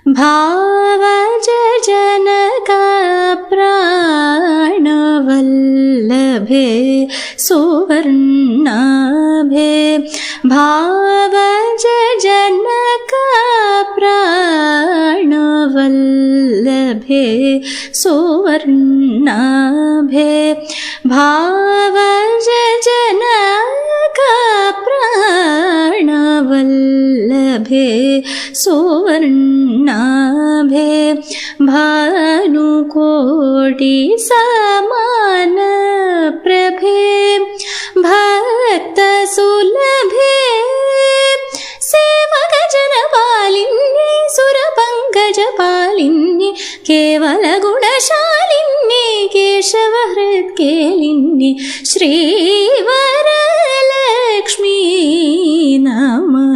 भावज जनकप्राणवल्लभे सुवर्णाभे भावज जनकप्राणवल्लभे सुवर्णाभे भावज जनकप्राणवल्लभे सुवर्णाभे भानुकोटि समान प्रभे भक्तसुलभे सेवकजनपालिन्ये सुरपङ्कजपालिन्ये केवलगुणशालिन्ये केशवहृत्केलिन्ये श्रीवरलक्ष्मी नमस्तुभ्यम्।